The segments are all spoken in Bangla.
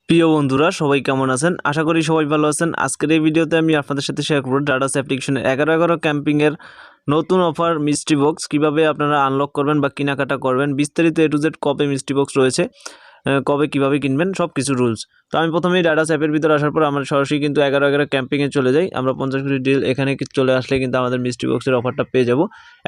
প্রিয় বন্ধুরা সবাই কেমন আছেন? আশা করি সবাই ভালো আছেন। আজকের এই ভিডিওতে আমি আপনাদের সাথে শেয়ার করব ডারাস অ্যাপ্লিকেশনের 11 ক্যাম্পিং এর নতুন অফার মিস্ট্রি বক্স কিভাবে আপনারা আনলক করবেন বা কেনাকাটা করবেন। বিস্তারিত A to Z কবে মিস্ট্রি বক্স রয়েছে, কবে কিভাবে কিনবেন সবকিছু রুলস। তো আমি প্রথমেই ডারাস অ্যাপের ভিতরে আসার পর আমরা সরাসরি কিন্তু 11 ক্যাম্পিংয়ে চলে যাই। আমরা 50 কোটি ডিল এখানে চলে আসলে কিন্তু আমাদের মিস্ট্রি বক্সের অফারটা পেয়ে যাব।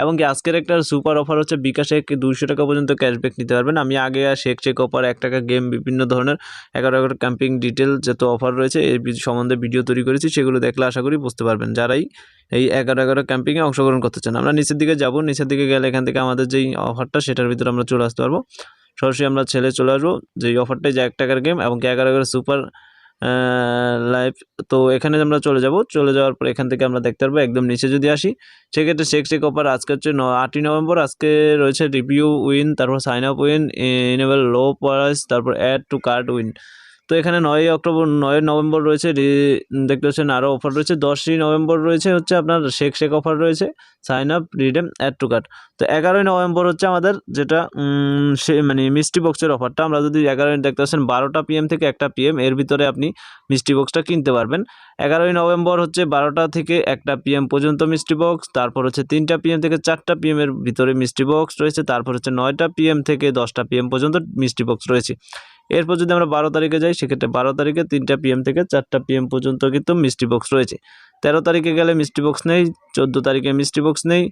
এবং কি আজকের একটা সুপার অফার হচ্ছে বিকাশে 200 টাকা পর্যন্ত ক্যাশব্যাক নিতে পারবেন। আমি আগে চেক অফার 1 টাকা গেম বিভিন্ন ধরনের 11 ক্যাম্পিং ডিটেল যত অফার রয়েছে এই সম্বন্ধে ভিডিও তৈরি করেছি, সেগুলো দেখলে আশা করি বুঝতে পারবেন যারাই এই 11 ক্যাম্পিংয়ে অংশগ্রহণ করতে চান। আমরা নিচের দিকে যাব, নিচের দিকে গেলে এখান থেকে আমাদের যেই অফারটা সেটার ভিতরে আমরা চলে আসতে পারবো। সরাসরি আমরা চলে আসবো যে অফারটাই যে 1 টাকার গেম এবং 11 সুপার লাইভ। তো এখানে আমরা চলে যাওয়ার পর এখান থেকে আমরা দেখতে পারবো একদম নিচে যদি আসি, সেক্ষেত্রে চেক অফার আজকে হচ্ছে 8ই নভেম্বর। আজকে রয়েছে রিভিউ উইন, তারপর sign up win, enable low price, তারপর অ্যাড টু কার্ট উইন। তো এখানে 9 নভেম্বর রয়েছে দেখতে পাচ্ছেন আরও অফার রয়েছে। 10ই নভেম্বর রয়েছে হচ্ছে আপনার চেক অফার রয়েছে, sign up, redeem, add to cart. তো 11ই নভেম্বর হচ্ছে আমাদের যেটা সে মানে মিস্ট্রি বক্সের অফারটা। আমরা যদি 11ই দেখতে পাচ্ছেন 12টা PM থেকে 1টা PM এর ভিতরে আপনি মিস্ট্রি বক্সটা কিনতে পারবেন। 11ই নভেম্বর হচ্ছে 12টা থেকে 1টা PM পর্যন্ত মিস্ট্রি বক্স, তারপর হচ্ছে 3টা PM থেকে 4টা PM এর ভিতরে মিস্ট্রি বক্স রয়েছে, তারপর হচ্ছে 9টা PM থেকে 10টা PM পর্যন্ত মিস্ট্রি বক্স রয়েছে। এরপর যদি আমরা 12 তারিখে যাই, সেক্ষেত্রে 12 তারিখে 3টা PM থেকে 4টা PM পর্যন্ত কিন্তু মিস্ট্রি বক্স রয়েছে। 13 তারিখে গেলে মিস্ট্রি বক্স নেই, 14 তারিখে মিস্ট্রি বক্স নেই,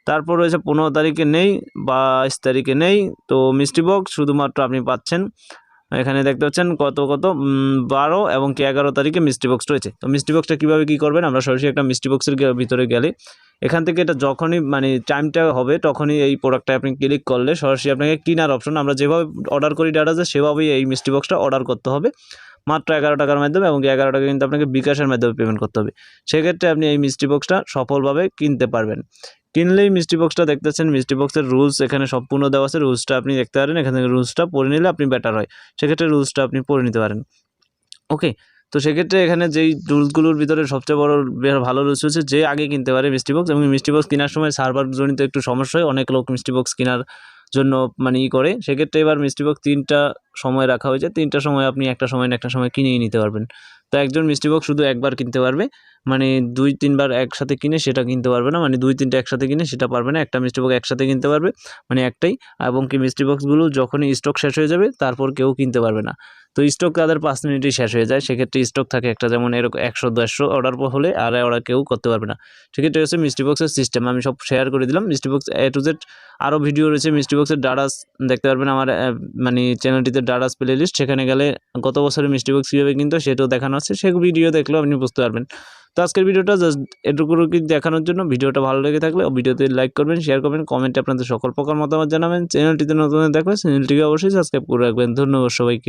তারপর রয়েছে 15 তারিখে নেই, 22 তারিখে নেই। তো মিস্ট্রি বক্স শুধুমাত্র আপনি পাচ্ছেন এখানে দেখতে পাচ্ছেন কত 12 এবং 11 তারিখে মিস্ট্রি বক্স রয়েছে। তো মিস্ট্রি বক্সটা কীভাবে কী করবেন, আমরা সরাসরি একটা মিস্ট্রি বক্সের ভিতরে গেলে এখান থেকে এটা যখনই টাইমটা হবে তখনই এই প্রোডাক্টটা আপনি ক্লিক করলে সরাসরি আপনাকে কেনার অপশন, আমরা যেভাবে অর্ডার করি ডাটাতে সেভাবেই এই মিস্ট্রি বক্সটা অর্ডার করতে হবে মাত্র 11 টাকার মাধ্যমে, এবং 11 টাকা কিন্তু আপনাকে বিকাশের মাধ্যমে পেমেন্ট করতে হবে। সেক্ষেত্রে আপনি এই মিস্ট্রি বক্সটা সফলভাবে কিনতে পারবেন। কিনলেই মিস্ট্রি বক্সটা দেখতেছেন, মিস্ট্রি বক্সের রুলস এখানে সম্পূর্ণ দেওয়া আছে। রুলসটা আপনি দেখতে পারেন, এখান থেকে রুলসটা পড়ে নিলে আপনি বেটার হয়, সেক্ষেত্রে রুলসটা আপনি পড়ে নিতে পারেন। ওকে, তো সেক্ষেত্রে এখানে যেই রুলসগুলোর ভিতরে সবচেয়ে বড় ভালো রুলস হচ্ছে যে আগে কিনতে পারে মিস্ট্রি বক্স, এবং মিস্ট্রি বক্স কেনার সময় সার্ভারজনিত একটু সমস্যা হয়, অনেক লোক মিস্ট্রি বক্স কেনার জন্য করে। সেক্ষেত্রে এবার মিস্ট্রি বক্স 3টা সময় রাখা হয়েছে, 3টা সময় আপনি একটা সময় না একটা সময় কিনেই নিতে পারবেন। তো একজন মিস্ট্রি বক্স শুধু একবার কিনতে পারবে, 2-3বার একসাথে কিনে সেটা কিনতে পারবে না, 2-3টা একসাথে কিনে সেটা পারবে না। একটা মিস্ট্রি বক্স একসাথে কিনতে পারবে, একটাই। এবং কি মিস্ট্রি বক্সগুলো যখনই স্টক শেষ হয়ে যাবে তারপর কেউ কিনতে পারবে না। তো স্টক তাদের 5 মিনিটেই শেষ হয়ে যায়, সেক্ষেত্রে স্টক থাকে একটা, যেমন এরকম 100-150 অর্ডার হলে আর ওরা কেউ করতে পারবে না। সেক্ষেত্রে হচ্ছে মিস্ট্রি বক্সের সিস্টেম আমি সব শেয়ার করে দিলাম। Mystery box A to Z আরও ভিডিও রয়েছে। মিস্ট্রি বক্সের ডারাস দেখতে পারবেন আমার চ্যানেলটিতে, ডারাস প্লে লিস্ট, সেখানে গেলে গত বছরের মিস্ট্রি বক্স কীভাবে কিন্তু সেটাও দেখানো আছে, সেই ভিডিও দেখলেও আপনি বুঝতে পারবেন। তো আজকের ভিডিওটা জাস্ট এটুকু দেখানোর জন্য। ভিডিওটা ভালো লেগে থাকলে ভিডিওতে লাইক করবেন, শেয়ার করবেন, কমেন্টে আপনাদের সকল প্রকার মতামত জানাবেন। চ্যানেলটিতে নতুন দেখবেন, চ্যানেলটিকে অবশ্যই সাবস্ক্রাইব করে রাখবেন। ধন্যবাদ সবাইকে।